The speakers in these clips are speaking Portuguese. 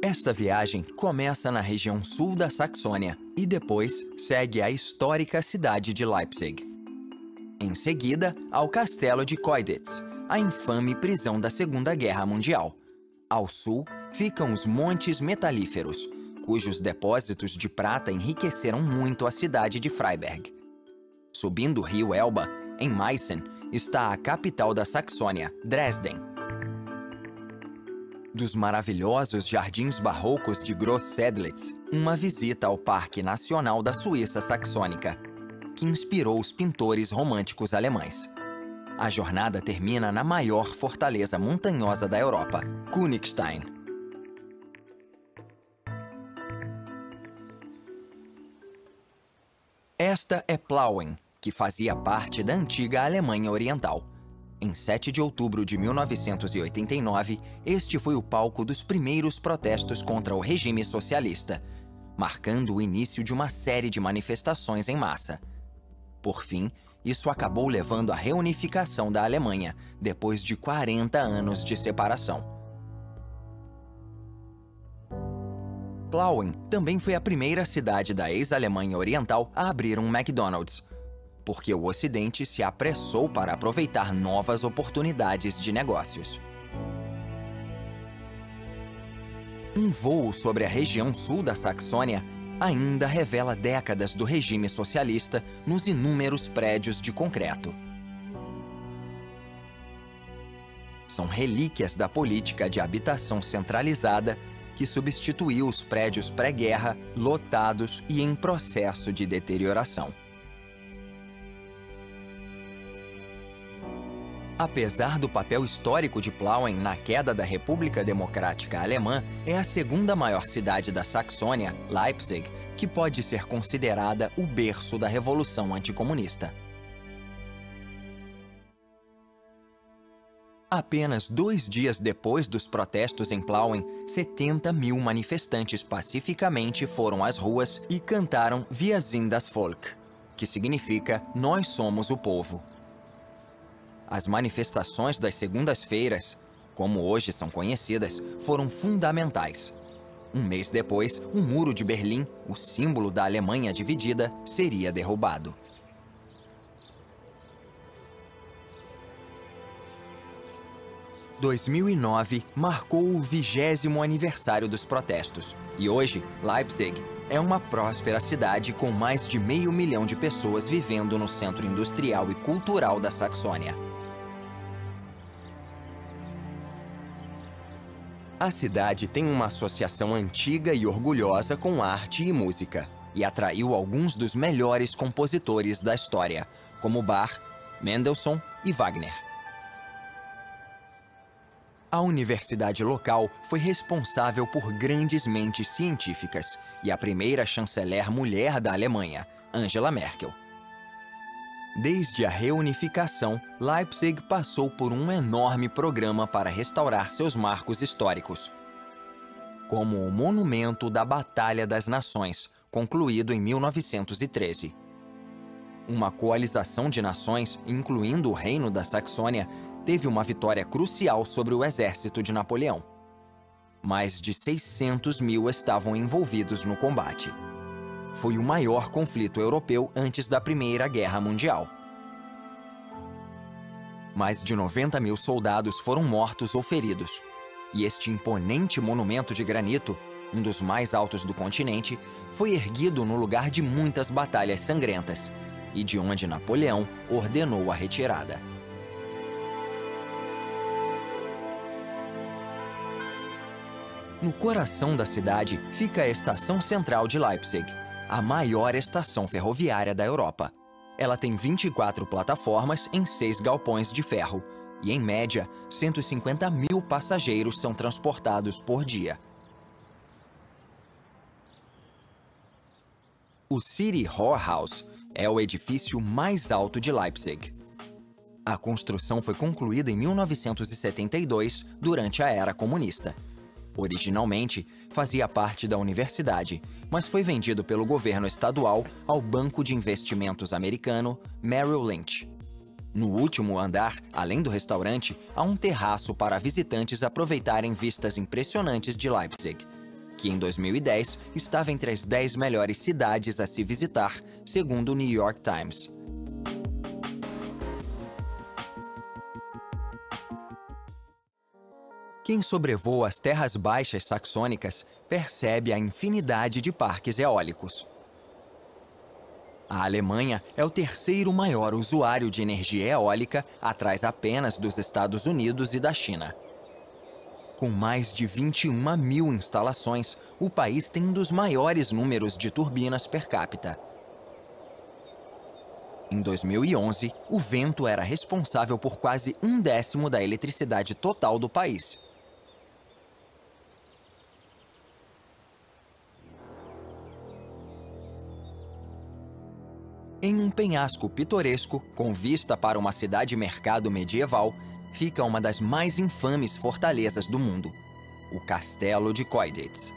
Esta viagem começa na região sul da Saxônia e depois segue à histórica cidade de Leipzig. Em seguida, ao castelo de Coyditz, a infame prisão da Segunda Guerra Mundial. Ao sul, ficam os Montes Metalíferos, cujos depósitos de prata enriqueceram muito a cidade de Freiberg. Subindo o rio Elba, em Meissen, está a capital da Saxônia, Dresden. Dos maravilhosos jardins barrocos de Groß-Sedlitz, uma visita ao Parque Nacional da Suíça Saxônica, que inspirou os pintores românticos alemães. A jornada termina na maior fortaleza montanhosa da Europa, Königstein. Esta é Plauen, que fazia parte da antiga Alemanha Oriental. Em 7 de outubro de 1989, este foi o palco dos primeiros protestos contra o regime socialista, marcando o início de uma série de manifestações em massa. Por fim, isso acabou levando à reunificação da Alemanha, depois de 40 anos de separação. Plauen também foi a primeira cidade da ex-Alemanha Oriental a abrir um McDonald's, porque o Ocidente se apressou para aproveitar novas oportunidades de negócios. Um voo sobre a região sul da Saxônia ainda revela décadas do regime socialista nos inúmeros prédios de concreto. São relíquias da política de habitação centralizada que substituiu os prédios pré-guerra, lotados e em processo de deterioração. Apesar do papel histórico de Plauen na queda da República Democrática Alemã, é a segunda maior cidade da Saxônia, Leipzig, que pode ser considerada o berço da Revolução Anticomunista. Apenas 2 dias depois dos protestos em Plauen, 70 mil manifestantes pacificamente foram às ruas e cantaram Wir sind das Volk, que significa Nós somos o povo. As manifestações das segundas-feiras, como hoje são conhecidas, foram fundamentais. Um mês depois, o Muro de Berlim, o símbolo da Alemanha dividida, seria derrubado. Em 2009 marcou o 20º aniversário dos protestos, e hoje Leipzig é uma próspera cidade com mais de 500 mil de pessoas vivendo no centro industrial e cultural da Saxônia. A cidade tem uma associação antiga e orgulhosa com arte e música, e atraiu alguns dos melhores compositores da história, como Bach, Mendelssohn e Wagner. A universidade local foi responsável por grandes mentes científicas e a primeira chanceler mulher da Alemanha, Angela Merkel. Desde a reunificação, Leipzig passou por um enorme programa para restaurar seus marcos históricos, como o Monumento da Batalha das Nações, concluído em 1913. Uma coalização de nações, incluindo o Reino da Saxônia, teve uma vitória crucial sobre o exército de Napoleão. Mais de 600 mil estavam envolvidos no combate. Foi o maior conflito europeu antes da Primeira Guerra Mundial. Mais de 90 mil soldados foram mortos ou feridos, e este imponente monumento de granito, um dos mais altos do continente, foi erguido no lugar de muitas batalhas sangrentas, e de onde Napoleão ordenou a retirada. No coração da cidade fica a Estação Central de Leipzig, a maior estação ferroviária da Europa. Ela tem 24 plataformas em 6 galpões de ferro e, em média, 150 mil passageiros são transportados por dia. O City Hall House é o edifício mais alto de Leipzig. A construção foi concluída em 1972, durante a era comunista. Originalmente, fazia parte da universidade, mas foi vendido pelo governo estadual ao banco de investimentos americano Merrill Lynch. No último andar, além do restaurante, há um terraço para visitantes aproveitarem vistas impressionantes de Leipzig. que em 2010 estava entre as 10 melhores cidades a se visitar, segundo o New York Times. Quem sobrevoa as terras baixas saxônicas percebe a infinidade de parques eólicos. A Alemanha é o terceiro maior usuário de energia eólica, atrás apenas dos Estados Unidos e da China. Com mais de 21 mil instalações, o país tem um dos maiores números de turbinas per capita. Em 2011, o vento era responsável por quase 1/10 da eletricidade total do país. Em um penhasco pitoresco, com vista para uma cidade-mercado medieval, fica uma das mais infames fortalezas do mundo, o Castelo de Coyditz.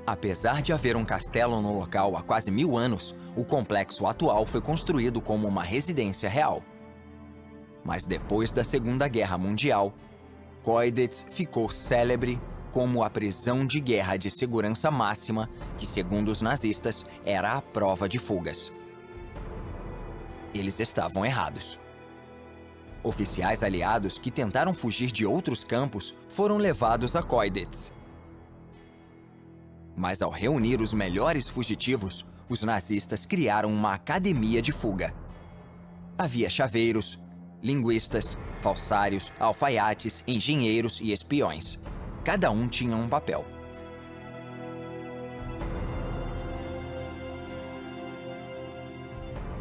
Apesar de haver um castelo no local há quase 1000 anos, o complexo atual foi construído como uma residência real. Mas depois da Segunda Guerra Mundial, Coyditz ficou célebre como a prisão de guerra de segurança máxima, que, segundo os nazistas, era a prova de fugas. Eles estavam errados. Oficiais aliados que tentaram fugir de outros campos foram levados a Coyditz. Mas ao reunir os melhores fugitivos, os nazistas criaram uma academia de fuga. Havia chaveiros, linguistas, falsários, alfaiates, engenheiros e espiões. Cada um tinha um papel.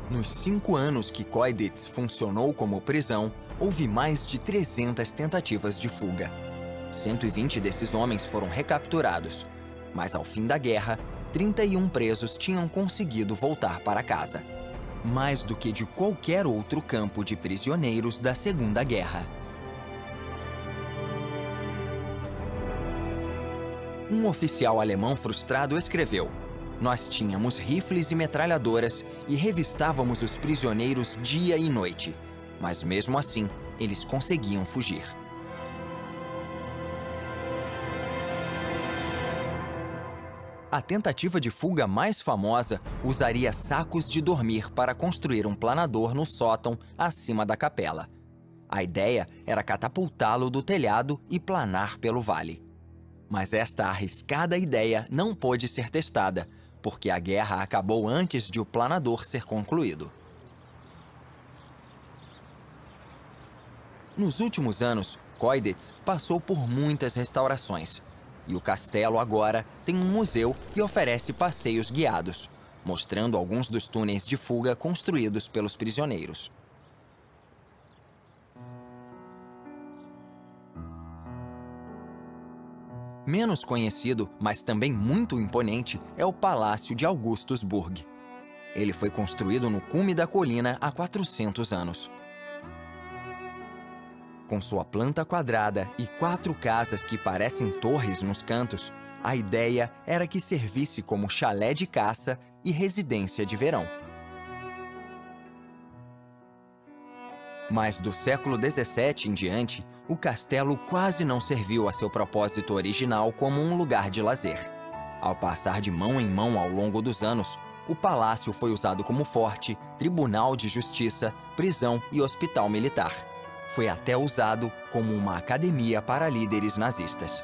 Nos 5 anos que Coyditz funcionou como prisão, houve mais de 300 tentativas de fuga. 120 desses homens foram recapturados, mas ao fim da guerra, 31 presos tinham conseguido voltar para casa. Mais do que de qualquer outro campo de prisioneiros da Segunda Guerra. Um oficial alemão frustrado escreveu: "Nós tínhamos rifles e metralhadoras e revistávamos os prisioneiros dia e noite, mas mesmo assim, eles conseguiam fugir." A tentativa de fuga mais famosa usaria sacos de dormir para construir um planador no sótão acima da capela. A ideia era catapultá-lo do telhado e planar pelo vale. Mas esta arriscada ideia não pôde ser testada, porque a guerra acabou antes de o planador ser concluído. Nos últimos anos, Coyditz passou por muitas restaurações, e o castelo agora tem um museu que oferece passeios guiados, mostrando alguns dos túneis de fuga construídos pelos prisioneiros. Menos conhecido, mas também muito imponente, é o Palácio de Augustusburg. Ele foi construído no cume da colina há 400 anos. Com sua planta quadrada e 4 casas que parecem torres nos cantos, a ideia era que servisse como chalé de caça e residência de verão. Mas do século XVII em diante, o castelo quase não serviu a seu propósito original como um lugar de lazer. Ao passar de mão em mão ao longo dos anos, o palácio foi usado como forte, tribunal de justiça, prisão e hospital militar. Foi até usado como uma academia para líderes nazistas.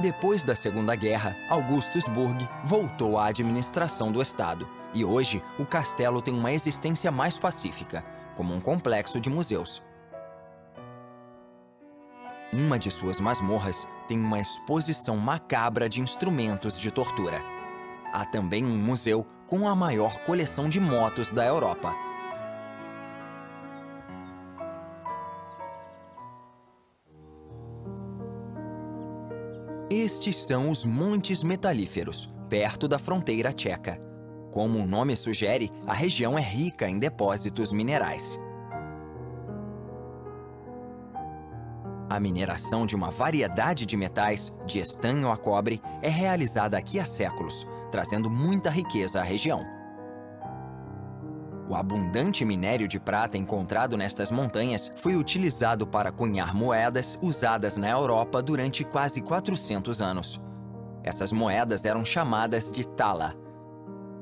Depois da Segunda Guerra, Augustusburg voltou à administração do Estado e hoje o castelo tem uma existência mais pacífica, como um complexo de museus. Uma de suas masmorras tem uma exposição macabra de instrumentos de tortura. Há também um museu com a maior coleção de motos da Europa. Estes são os Montes Metalíferos, perto da fronteira tcheca. Como o nome sugere, a região é rica em depósitos minerais. A mineração de uma variedade de metais, de estanho a cobre, é realizada aqui há séculos, trazendo muita riqueza à região. O abundante minério de prata encontrado nestas montanhas foi utilizado para cunhar moedas usadas na Europa durante quase 400 anos. Essas moedas eram chamadas de thala,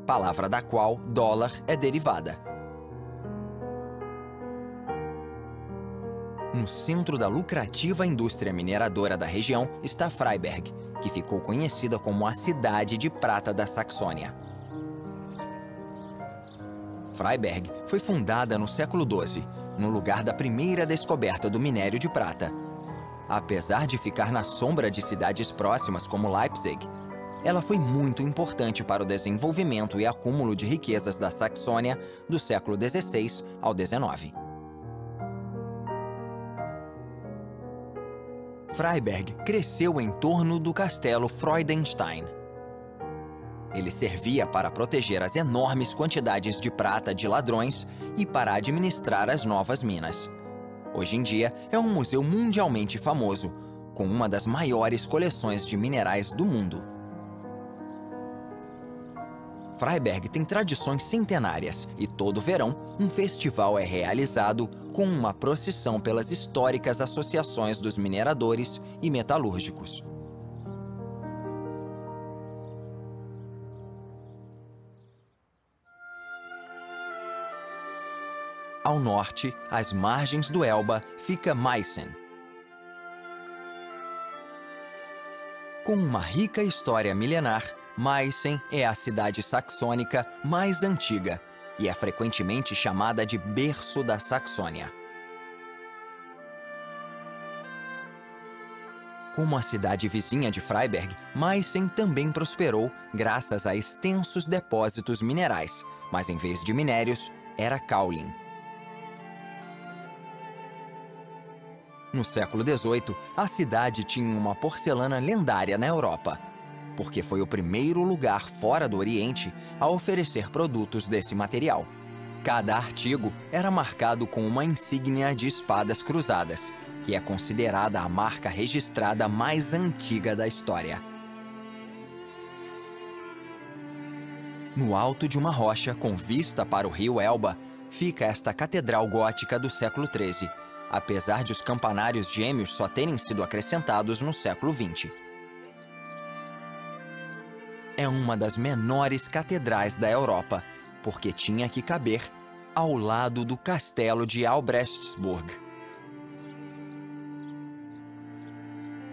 palavra da qual dólar é derivada. No centro da lucrativa indústria mineradora da região está Freiberg, que ficou conhecida como a cidade de prata da Saxônia. Freiberg foi fundada no século XII, no lugar da primeira descoberta do minério de prata. Apesar de ficar na sombra de cidades próximas como Leipzig, ela foi muito importante para o desenvolvimento e acúmulo de riquezas da Saxônia do século XVI ao XIX. Freiberg cresceu em torno do castelo Freudenstein. Ele servia para proteger as enormes quantidades de prata de ladrões e para administrar as novas minas. Hoje em dia, é um museu mundialmente famoso, com uma das maiores coleções de minerais do mundo. Freiberg tem tradições centenárias e todo verão um festival é realizado com uma procissão pelas históricas associações dos mineradores e metalúrgicos. Ao norte, às margens do Elba, fica Meissen. Com uma rica história milenar, Meissen é a cidade saxônica mais antiga e é frequentemente chamada de berço da Saxônia. Como a cidade vizinha de Freiberg, Meissen também prosperou graças a extensos depósitos minerais, mas em vez de minérios, era caolin. No século XVIII, a cidade tinha uma porcelana lendária na Europa, porque foi o primeiro lugar fora do Oriente a oferecer produtos desse material. Cada artigo era marcado com uma insígnia de espadas cruzadas, que é considerada a marca registrada mais antiga da história. No alto de uma rocha com vista para o rio Elba, fica esta catedral gótica do século XIII, apesar de os campanários gêmeos só terem sido acrescentados no século XX. É uma das menores catedrais da Europa, porque tinha que caber ao lado do castelo de Albrechtsburg.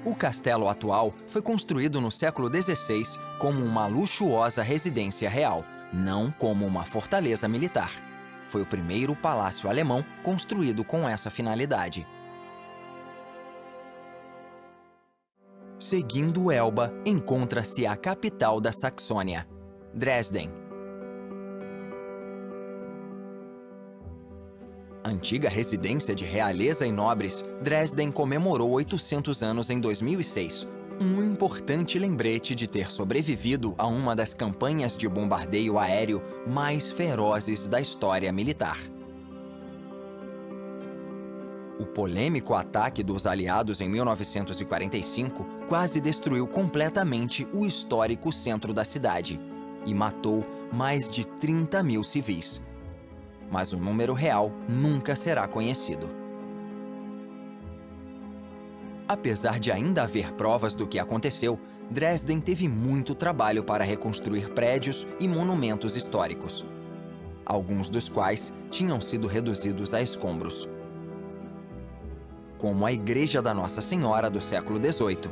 O castelo atual foi construído no século XVI como uma luxuosa residência real, não como uma fortaleza militar. Foi o primeiro palácio alemão construído com essa finalidade. Seguindo o Elba, encontra-se a capital da Saxônia, Dresden. Antiga residência de realeza e nobres, Dresden comemorou 800 anos em 2006. Um importante lembrete de ter sobrevivido a uma das campanhas de bombardeio aéreo mais ferozes da história militar. O polêmico ataque dos aliados em 1945 quase destruiu completamente o histórico centro da cidade e matou mais de 30 mil civis. Mas o número real nunca será conhecido. Apesar de ainda haver provas do que aconteceu, Dresden teve muito trabalho para reconstruir prédios e monumentos históricos, alguns dos quais tinham sido reduzidos a escombros, como a Igreja da Nossa Senhora do século XVIII,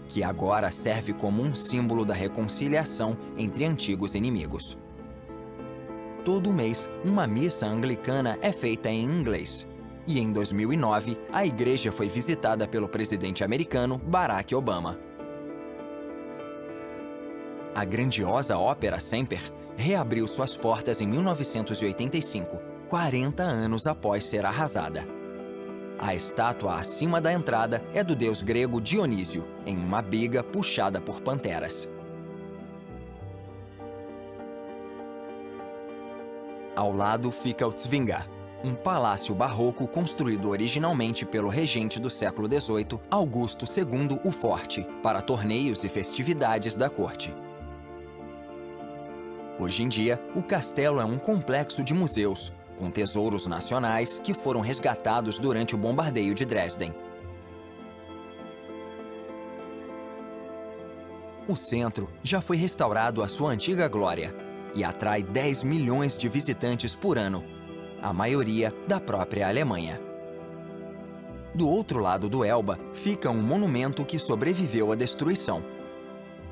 que agora serve como um símbolo da reconciliação entre antigos inimigos. Todo mês, uma missa anglicana é feita em inglês. E em 2009, a igreja foi visitada pelo presidente americano Barack Obama. A grandiosa Ópera Semper reabriu suas portas em 1985, 40 anos após ser arrasada. A estátua acima da entrada é do deus grego Dionísio, em uma biga puxada por panteras. Ao lado fica o Zwinger, um palácio barroco construído originalmente pelo regente do século XVIII, Augusto II o Forte, para torneios e festividades da corte. Hoje em dia, o castelo é um complexo de museus, com tesouros nacionais que foram resgatados durante o bombardeio de Dresden. O centro já foi restaurado à sua antiga glória e atrai 10 milhões de visitantes por ano, a maioria da própria Alemanha. Do outro lado do Elba fica um monumento que sobreviveu à destruição: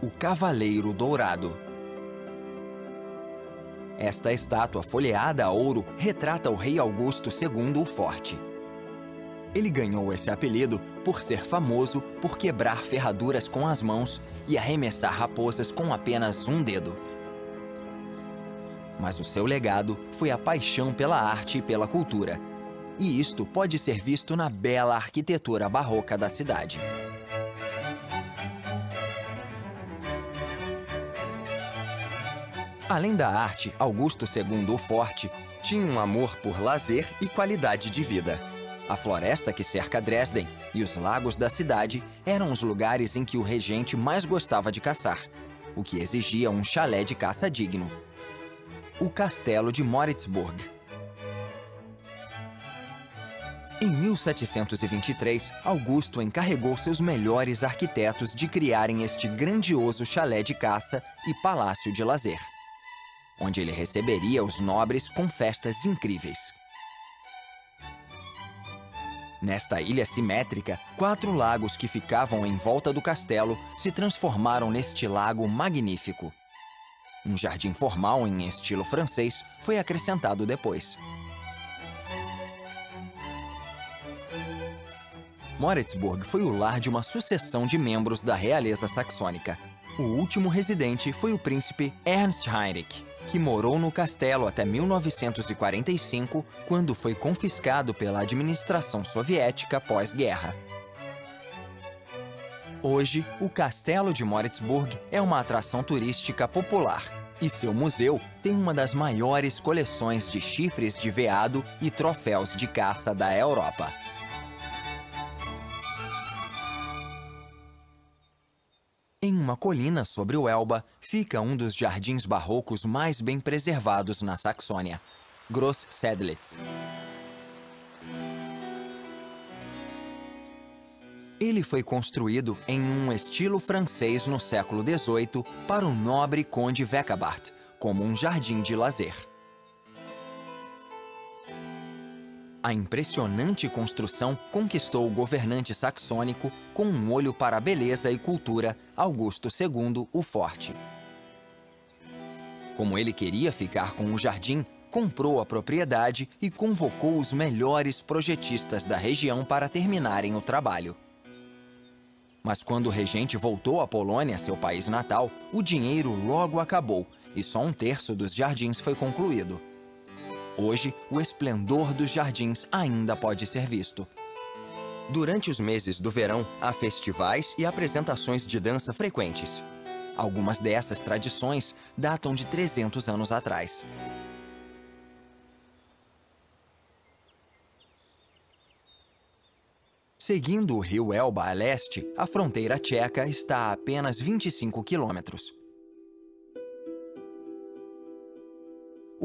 o Cavaleiro Dourado. Esta estátua folheada a ouro retrata o rei Augusto II o Forte. Ele ganhou esse apelido por ser famoso por quebrar ferraduras com as mãos e arremessar raposas com apenas um dedo. Mas o seu legado foi a paixão pela arte e pela cultura, e isto pode ser visto na bela arquitetura barroca da cidade. Além da arte, Augusto II o Forte tinha um amor por lazer e qualidade de vida. A floresta que cerca Dresden e os lagos da cidade eram os lugares em que o regente mais gostava de caçar, o que exigia um chalé de caça digno: o Castelo de Moritzburg. Em 1723, Augusto encarregou seus melhores arquitetos de criarem este grandioso chalé de caça e palácio de lazer, onde ele receberia os nobres com festas incríveis. Nesta ilha simétrica, 4 lagos que ficavam em volta do castelo se transformaram neste lago magnífico. Um jardim formal em estilo francês foi acrescentado depois. Moritzburg foi o lar de uma sucessão de membros da realeza saxônica. O último residente foi o príncipe Ernst Heinrich, que morou no castelo até 1945, quando foi confiscado pela administração soviética pós-guerra. Hoje, o Castelo de Moritzburg é uma atração turística popular e seu museu tem uma das maiores coleções de chifres de veado e troféus de caça da Europa. Em uma colina sobre o Elba, fica um dos jardins barrocos mais bem preservados na Saxônia, Großsedlitz. Ele foi construído em um estilo francês no século XVIII para o nobre conde Weckabart, como um jardim de lazer. A impressionante construção conquistou o governante saxônico com um olho para a beleza e cultura, Augusto II o Forte. Como ele queria ficar com o jardim, comprou a propriedade e convocou os melhores projetistas da região para terminarem o trabalho. Mas quando o regente voltou à Polônia, seu país natal, o dinheiro logo acabou e só 1/3 dos jardins foi concluído. Hoje, o esplendor dos jardins ainda pode ser visto. Durante os meses do verão, há festivais e apresentações de dança frequentes. Algumas dessas tradições datam de 300 anos atrás. Seguindo o rio Elba a leste, a fronteira tcheca está a apenas 25 quilômetros.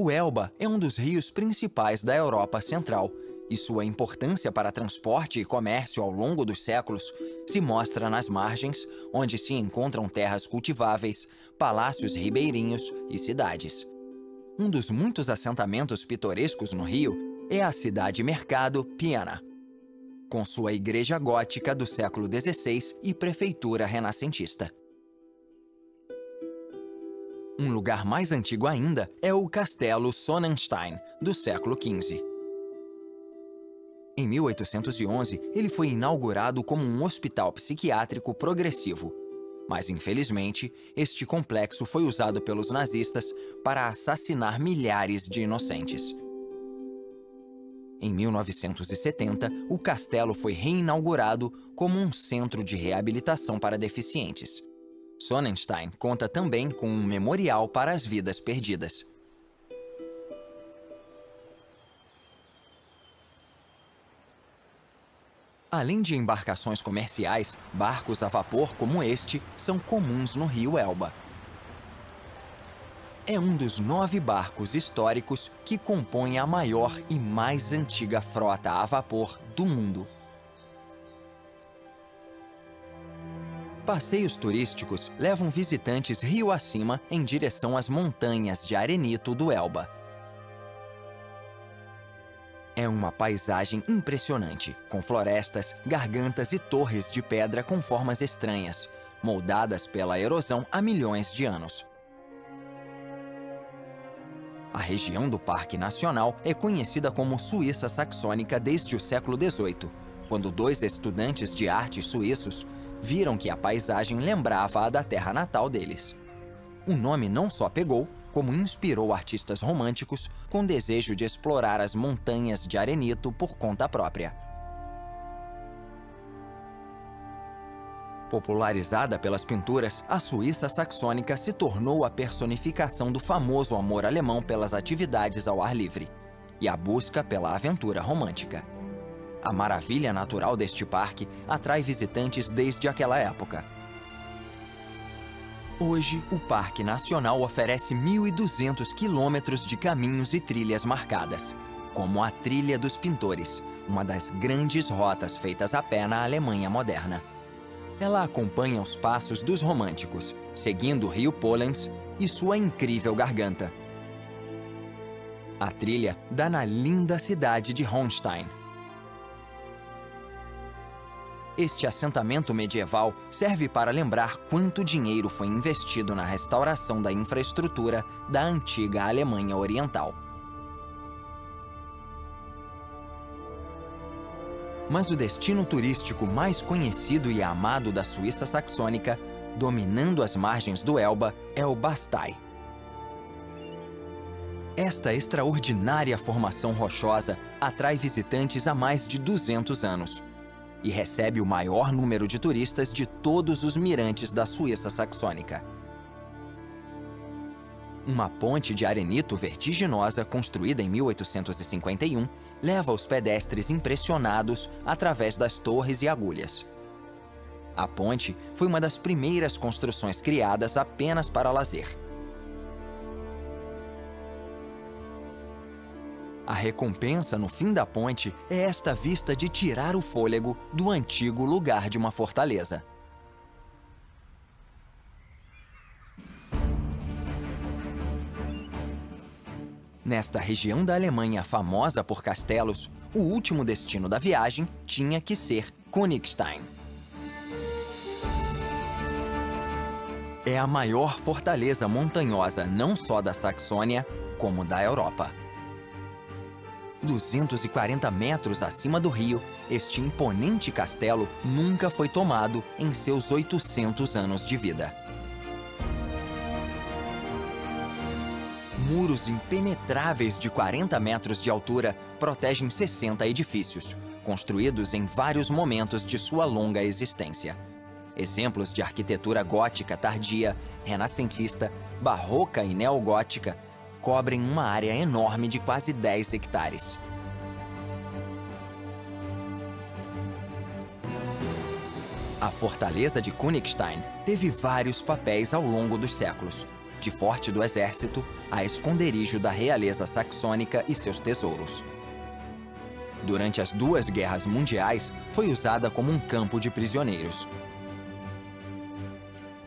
O Elba é um dos rios principais da Europa Central, e sua importância para transporte e comércio ao longo dos séculos se mostra nas margens, onde se encontram terras cultiváveis, palácios ribeirinhos e cidades. Um dos muitos assentamentos pitorescos no rio é a cidade-mercado Piana, com sua igreja gótica do século XVI e prefeitura renascentista. Um lugar mais antigo ainda é o Castelo Sonnenstein, do século XV. Em 1811, ele foi inaugurado como um hospital psiquiátrico progressivo, mas infelizmente, este complexo foi usado pelos nazistas para assassinar milhares de inocentes. Em 1970, o castelo foi reinaugurado como um centro de reabilitação para deficientes. Sonnenstein conta também com um memorial para as vidas perdidas. Além de embarcações comerciais, barcos a vapor como este são comuns no rio Elba. é um dos 9 barcos históricos que compõem a maior e mais antiga frota a vapor do mundo. Passeios turísticos levam visitantes rio acima em direção às montanhas de arenito do Elba. É uma paisagem impressionante, com florestas, gargantas e torres de pedra com formas estranhas, moldadas pela erosão há milhões de anos. A região do Parque Nacional é conhecida como Suíça Saxônica desde o século XVIII, quando 2 estudantes de artes suíços viram que a paisagem lembrava a da terra natal deles. O nome não só pegou, como inspirou artistas românticos com desejo de explorar as montanhas de arenito por conta própria. Popularizada pelas pinturas, a Suíça Saxônica se tornou a personificação do famoso amor alemão pelas atividades ao ar livre e a busca pela aventura romântica. A maravilha natural deste parque atrai visitantes desde aquela época. Hoje, o Parque Nacional oferece 1.200 quilômetros de caminhos e trilhas marcadas, como a Trilha dos Pintores, uma das grandes rotas feitas a pé na Alemanha moderna. Ela acompanha os passos dos românticos, seguindo o rio Pollens e sua incrível garganta. A trilha dá na linda cidade de Hohenstein. Este assentamento medieval serve para lembrar quanto dinheiro foi investido na restauração da infraestrutura da antiga Alemanha Oriental. Mas o destino turístico mais conhecido e amado da Suíça Saxônica, dominando as margens do Elba, é o Bastei. Esta extraordinária formação rochosa atrai visitantes há mais de 200 anos. E recebe o maior número de turistas de todos os mirantes da Suíça Saxônica. Uma ponte de arenito vertiginosa, construída em 1851, leva os pedestres impressionados através das torres e agulhas. A ponte foi uma das primeiras construções criadas apenas para lazer. A recompensa no fim da ponte é esta vista de tirar o fôlego do antigo lugar de uma fortaleza. Nesta região da Alemanha famosa por castelos, o último destino da viagem tinha que ser Königstein. É a maior fortaleza montanhosa não só da Saxônia, como da Europa. 240 metros acima do rio, este imponente castelo nunca foi tomado em seus 800 anos de vida. Muros impenetráveis de 40 metros de altura protegem 60 edifícios, construídos em vários momentos de sua longa existência. Exemplos de arquitetura gótica tardia, renascentista, barroca e neogótica cobrem uma área enorme de quase 10 hectares. A fortaleza de Königstein teve vários papéis ao longo dos séculos, de forte do exército a esconderijo da realeza saxônica e seus tesouros. Durante as 2 guerras mundiais, foi usada como um campo de prisioneiros.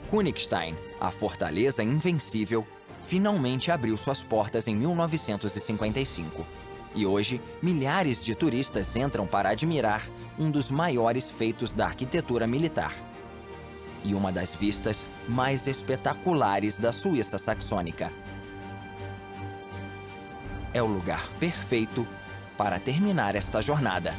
Königstein, a fortaleza invencível, finalmente abriu suas portas em 1955. E hoje, milhares de turistas entram para admirar um dos maiores feitos da arquitetura militar e uma das vistas mais espetaculares da Suíça Saxônica. É o lugar perfeito para terminar esta jornada.